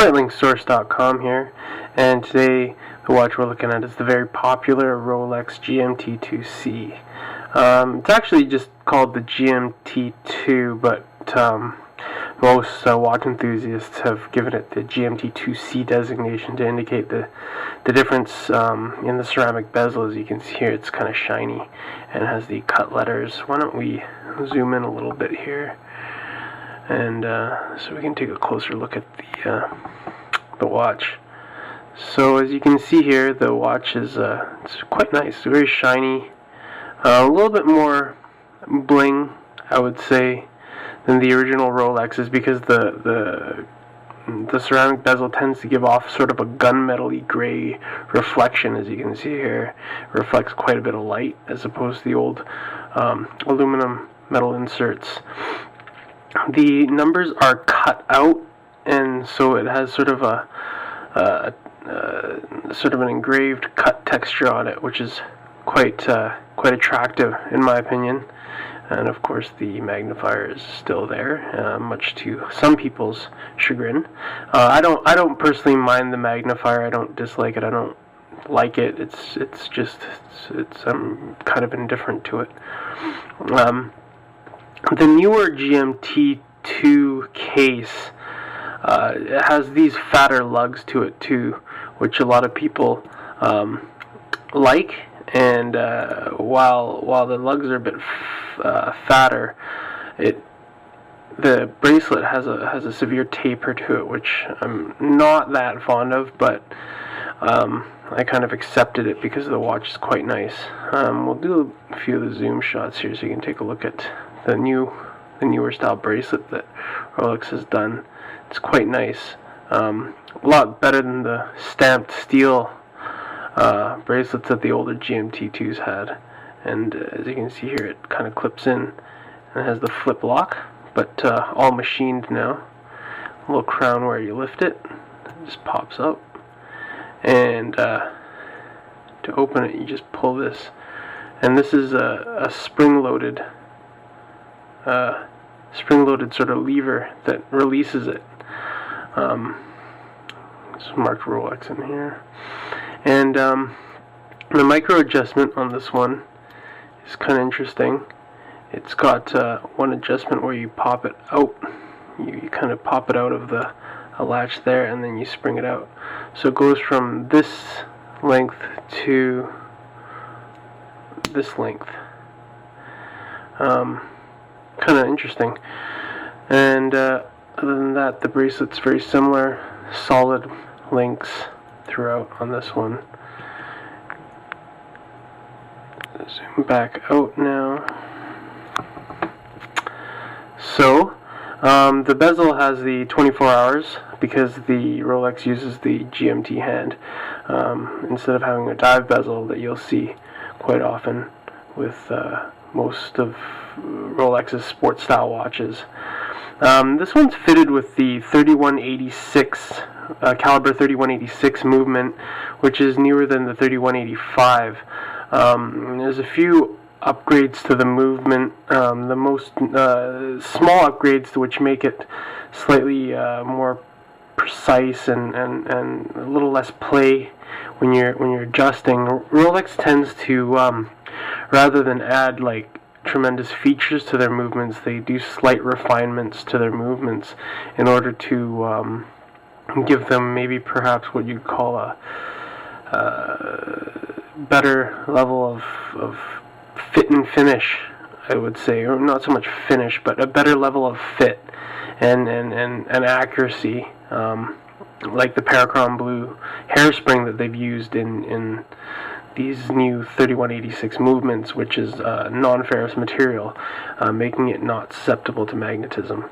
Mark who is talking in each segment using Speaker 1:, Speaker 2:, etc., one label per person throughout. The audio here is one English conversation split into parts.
Speaker 1: RightLinkSource.com here, and today the watch we're looking at is the very popular Rolex GMT2C. It's actually just called the GMT2, but most watch enthusiasts have given it the GMT2C designation to indicate the difference in the ceramic bezel. As you can see here, it's kind of shiny and has the cut letters. Why don't we zoom in a little bit here, and so we can take a closer look at the watch. So as you can see here, the watch is it's quite nice, very shiny, a little bit more bling, I would say, than the original Rolexes, because the ceramic bezel tends to give off sort of a gunmetal-y gray reflection. As you can see here, it reflects quite a bit of light as opposed to the old aluminum metal inserts. The numbers are cut out, and so it has sort of an engraved cut texture on it, which is quite attractive in my opinion. And of course the magnifier is still there, much to some people's chagrin. I don't personally mind the magnifier. I don't dislike it. I don't like it. I'm kind of indifferent to it. The newer GMT2 case, it has these fatter lugs to it too, which a lot of people like. And while the lugs are a bit fatter, the bracelet has a severe taper to it, which I'm not that fond of, but I kind of accepted it because the watch is quite nice. We'll do a few of the zoom shots here so you can take a look at the newer style bracelet that Rolex has done. It's quite nice, a lot better than the stamped steel bracelets that the older GMT2s had. And as you can see here, it kind of clips in and has the flip lock, but all machined now. A little crown where you lift it, just pops up, and to open it you just pull this, and this is a spring-loaded sort of lever that releases it. It's marked Rolex in here. And the micro adjustment on this one is kind of interesting. It's got one adjustment where you pop it out. You kind of pop it out of the latch there, and then you spring it out. So it goes from this length to this length. Kind of interesting. And other than that, the bracelet's very similar. Solid links throughout on this one. Zoom back out now. So the bezel has the 24 hours because the Rolex uses the GMT hand instead of having a dive bezel that you'll see quite often with most of Rolex's sports style watches. This one's fitted with the 3186 caliber 3186 movement, which is newer than the 3185. There's a few upgrades to the movement, the most small upgrades which make it slightly more precise and a little less play when you're adjusting. Rolex tends to rather than add like tremendous features to their movements, they do slight refinements to their movements in order to give them maybe perhaps what you'd call a better level of fit and finish, I would say, or not so much finish, but a better level of fit and accuracy, like the Paracron Blue hairspring that they've used in these new 3186 movements, which is non-ferrous material, making it not susceptible to magnetism.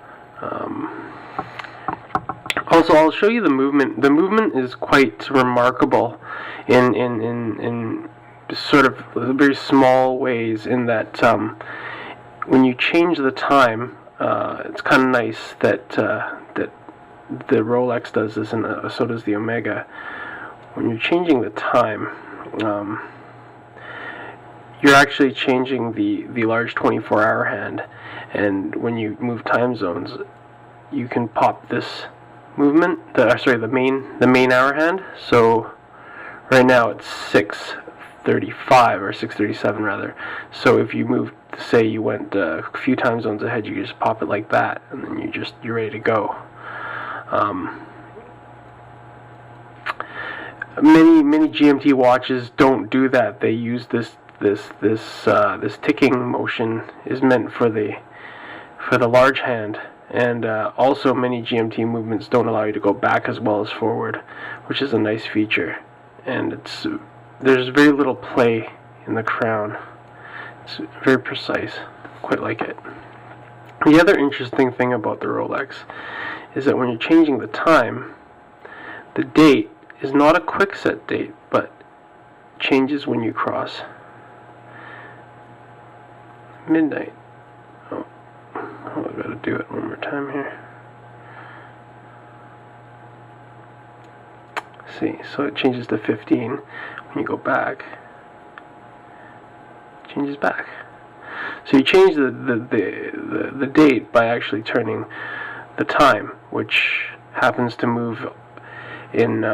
Speaker 1: Also, I'll show you the movement. The movement is quite remarkable in sort of very small ways, in that when you change the time, it's kind of nice that that the Rolex does this, and so does the Omega. When you're changing the time, you're actually changing the large 24-hour hand, and when you move time zones, you can pop this movement, the main hour hand. So right now it's 6:35 or 6:37 rather. So if you move, say you went a few time zones ahead, you just pop it like that, and then you're ready to go. Many GMT watches don't do that. They use this ticking motion is meant for the large hand, and also many GMT movements don't allow you to go back as well as forward, which is a nice feature. And there's very little play in the crown. It's very precise. Quite like it. The other interesting thing about the Rolex is that when you're changing the time, the date is not a quick set date, but changes when you cross midnight. Oh, I've got to do it one more time here. See, so it changes to 15. When you go back, it changes back. So you change the date by actually turning the time, which happens to move in.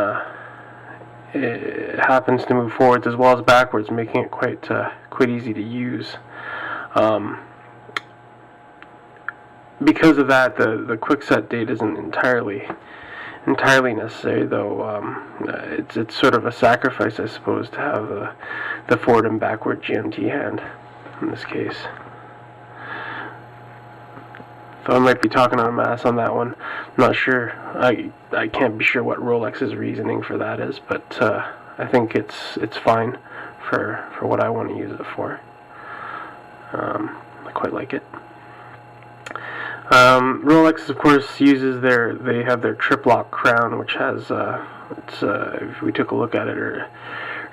Speaker 1: It happens to move forwards as well as backwards, making it quite easy to use. Because of that, the quick set date isn't entirely necessary, though. It's sort of a sacrifice, I suppose, to have the forward and backward GMT hand in this case. So I might be talking on mass on that one. I'm not sure. I can't be sure what Rolex's reasoning for that is, but I think it's fine for what I want to use it for. I quite like it. Rolex, of course, they have their triplock crown, which has if we took a look at it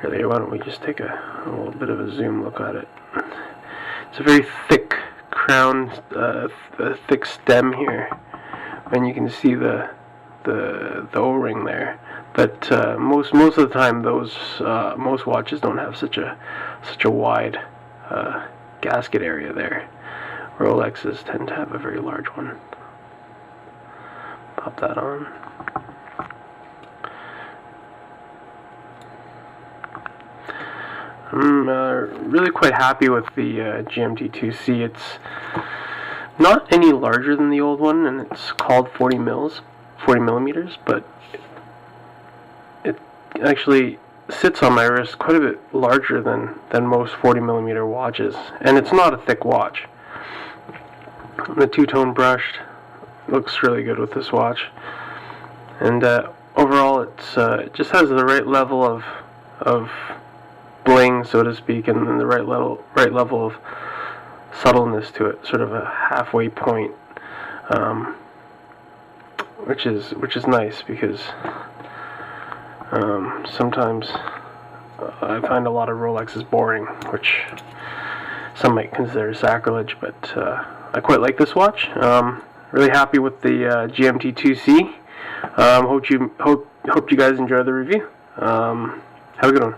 Speaker 1: earlier, why don't we just take a little bit of a zoom look at it? It's a very thick crown, a thick stem here, and you can see the O-ring there. But most of the time, most watches don't have such a wide gasket area there. Rolexes tend to have a very large one. Pop that on. I'm really quite happy with the GMT2C. It's not any larger than the old one, and it's called 40 millimeters, but it actually sits on my wrist quite a bit larger than most 40 millimeter watches, and it's not a thick watch. The two-tone brushed looks really good with this watch, and overall it just has the right level of bling, so to speak, and then the right level of subtleness to it, sort of a halfway point, which is nice, because sometimes I find a lot of Rolexes boring, which some might consider sacrilege, but I quite like this watch. Really happy with the GMT2C. Hope you guys enjoy the review. Have a good one.